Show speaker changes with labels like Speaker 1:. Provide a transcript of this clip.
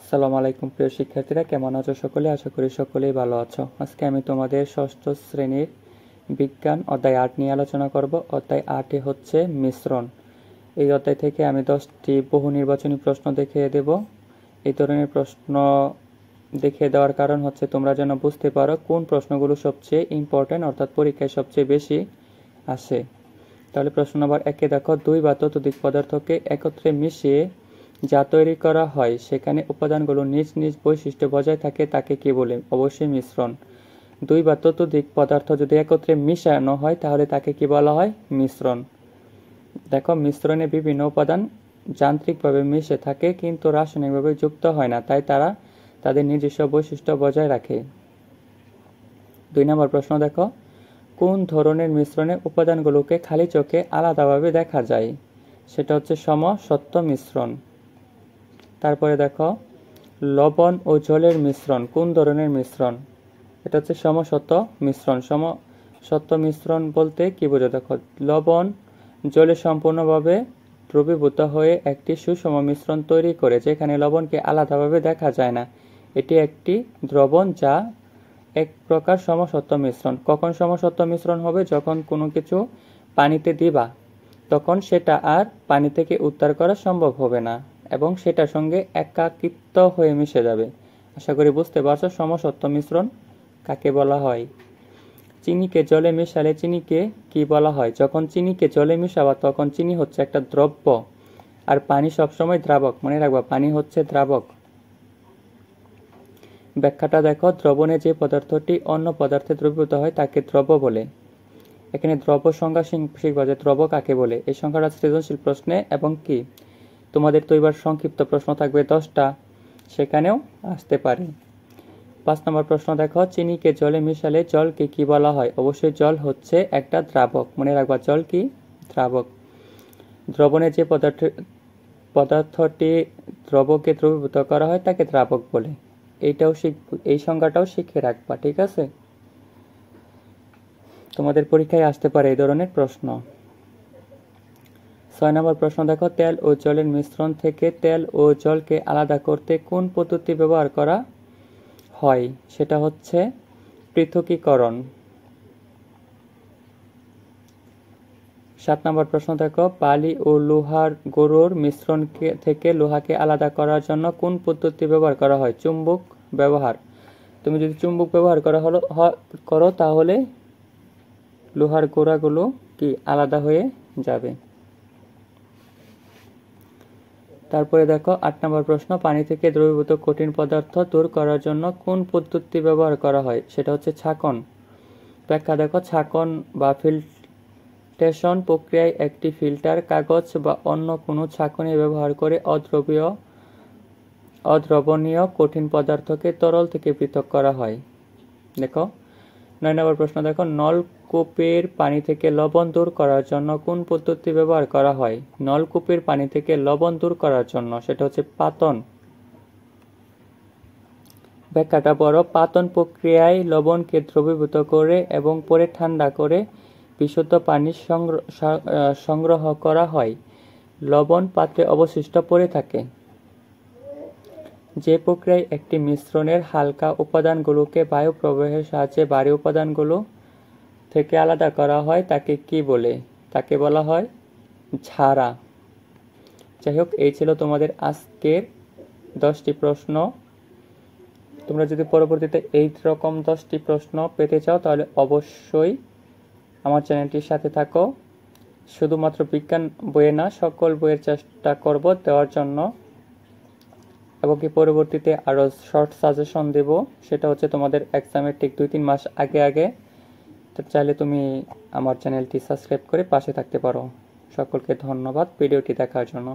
Speaker 1: আসসালামু আলাইকুম প্রিয় শিক্ষার্থীরা, কেমন আছো সকলে? আশা করি সকলেই ভালো আছো। আজকে আমি তোমাদের ষষ্ঠ শ্রেণীর বিজ্ঞান অধ্যায় 8 নিয়ে আলোচনা করব। অধ্যায় 8 হচ্ছে মিশ্রণ। এই অধ্যায় থেকে আমি 10টি বহু নির্বাচনী প্রশ্ন দেখিয়ে দেব। এই ধরনের প্রশ্ন দেখিয়ে দেওয়ার কারণ হচ্ছে তোমরা যেন বুঝতে পারো কোন প্রশ্নগুলো সবচেয়ে ইম্পর্টেন্ট, অর্থাৎ পরীক্ষায় সবচেয়ে বেশি আসে। তাহলে প্রশ্ন নম্বর 1 দেখো, 2 বা ততোধিক পদার্থকে একত্রে মিশিয়ে যা তৈরি করা হয় সেখানে উপাদানগুলো নিজ নিজ বৈশিষ্ট্য বজায় থাকে, তাকে কি বলে? অবশ্যই মিশ্রণ। 2 বা ততোধিক পদার্থ যদি একত্রে মিশানো হয় তাহলে তাকে কি বলা হয়? মিশ্রণ। দেখো, মিশ্রণে বিভিন্ন উপাদান যান্ত্রিকভাবে মিশে থাকে কিন্তু রাসায়নিকভাবে যুক্ত হয় না, তাই তারা তাদের নিজস্ব বৈশিষ্ট্য বজায় রাখে। 2 নম্বর প্রশ্ন দেখো, কোন ধরনের মিশ্রণে উপাদানগুলোকে খালি চোখে আলাদাভাবে দেখা যায়? সেটা হচ্ছে সমসত্ব মিশ্রণ। তারপরে দেখো, লবণ ও জলের মিশ্রণ কোন ধরনের মিশ্রণ? এটা হচ্ছে সমসত্ব মিশ্রণ। সমসত্ব মিশ্রণ বলতে কি বোঝো? দেখো, লবণ জলে সম্পূর্ণভাবে দ্রবীভূত হয়ে একটি সুষম মিশ্রণ তৈরি করে, যেখানে লবণকে আলাদাভাবে দেখা যায় না। এটি একটি দ্রবণ, যা এক প্রকার সমসত্ব মিশ্রণ। কখন সমসত্ব মিশ্রণ হবে? যখন কোনো কিছু পানিতে দিবা, তখন সেটা আর পানি থেকে উদ্ধার করা সম্ভব হবে না এবং সেটার সঙ্গে একাকিত্ব হয়ে মিশে যাবে। আশা করি বুঝতে পারছো সমসত্ব মিশ্রণ কাকে বলা হয়। চিনিকে জলে মিশালে চিনিকে কি বলা হয়? যখন চিনিকে জলে মিশাবা তখন চিনি হচ্ছে একটা দ্রব্য, আর পানি সবসময় দ্রাবক। মনে রাখবা, পানি হচ্ছে দ্রাবক। ব্যাখ্যাটা দেখো, দ্রবণে যে পদার্থটি অন্য পদার্থে দ্রবীভূত হয় তাকে দ্রব্য বলে। এখানে দ্রব্য সংজ্ঞা শিখবা যে দ্রব্য কাকে বলে। এই সংখ্যাটা সৃজনশীল প্রশ্নে এবং কি তোমাদের তো এবার সংক্ষিপ্ত প্রশ্ন থাকবে 10টা, সেখানেও আসতে পারে। 5 নম্বর প্রশ্ন দেখো, চিনিকে জলে মিশালে জলকে কি বলা হয়? অবশ্যই জল হচ্ছে একটা দ্রাবক। মনে রাখবা, জল কি? দ্রাবক। দ্রবণে যে পদার্থটি দ্রবকে দ্রবীভূত করা হয় তাকে দ্রাবক বলে। এই সংজ্ঞাটাও শিখে রাখবা, ঠিক আছে? তোমাদের পরীক্ষায় আসতে পারে এই ধরনের প্রশ্ন। 6 নম্বর প্রশ্ন দেখো, তেল ও জলের মিশ্রণ থেকে তেল ও জলকে আলাদা করতে কোন পদ্ধতি ব্যবহার করা হয়? সেটা হচ্ছে পৃথকীকরণ। 7 নম্বর প্রশ্ন দেখো, বালি ও লোহার গুঁড়োর মিশ্রণ থেকে লোহাকে আলাদা করার জন্য কোন পদ্ধতি ব্যবহার করা হয়? চুম্বক ব্যবহার। তুমি যদি চুম্বক ব্যবহার করো তাহলে লোহার গুঁড়াগুলো কি আলাদা হয়ে যাবে। তারপরে দেখো 8 নম্বর প্রশ্ন, পানি থেকে দ্রবীভূত কঠিন পদার্থ দূর করার জন্য কোন পদ্ধতি ব্যবহার করা হয়? সেটা হচ্ছে ছাঁকন। ব্যাখ্যা দেখো, ছাঁকন বা ফিল্ট্রেশন প্রক্রিয়ায় একটি ফিল্টার, কাগজ বা অন্য কোনো ছাঁকনি ব্যবহার করে অদ্রবণীয় কঠিন পদার্থকে তরল থেকে পৃথক করা হয়। দেখো 9 নম্বর প্রশ্ন দেখো, নলকূপের পানি থেকে লবণ দূর করার জন্য কোন পদ্ধতি ব্যবহার করা হয়? নলকূপের পানি থেকে লবণ দূর করার জন্য সেটা হচ্ছে পাতন। ব্যাখ্যাটা বড়, পাতন প্রক্রিয়ায় লবণকে দ্রবীভূত করে এবং পরে ঠান্ডা করে বিশুদ্ধ পানি সংগ্রহ করা হয়। লবণ পাত্রে অবশিষ্ট পড়ে থাকে। যে প্রক্রিয়ায় একটি মিশ্রণের হালকা উপাদানগুলোকে বায়ু প্রবাহের সাহায্যে ভারী উপাদানগুলো থেকে আলাদা করা হয় তাকে কি বলে? তাকে বলা হয় ঝাড়া। যাই হোক, এই ছিল তোমাদের আজকের 10টি প্রশ্ন। তোমরা যদি পরবর্তীতে এই রকম 10টি প্রশ্ন পেতে চাও তাহলে অবশ্যই আমার চ্যানেলটির সাথে থাকো। শুধুমাত্র বিজ্ঞান বইয়ে না, সকল বইয়ের চেষ্টা করব দেওয়ার জন্য, এবং কি পরবর্তীতে আরও শর্ট সাজেশন দেব। সেটা হচ্ছে তোমাদের এক্সামের ঠিক 2-3 মাস আগে। তো চাইলে তুমি আমার চ্যানেলটি সাবস্ক্রাইব করে পাশে থাকতে পারো। সকলকে ধন্যবাদ ভিডিওটি দেখার জন্য।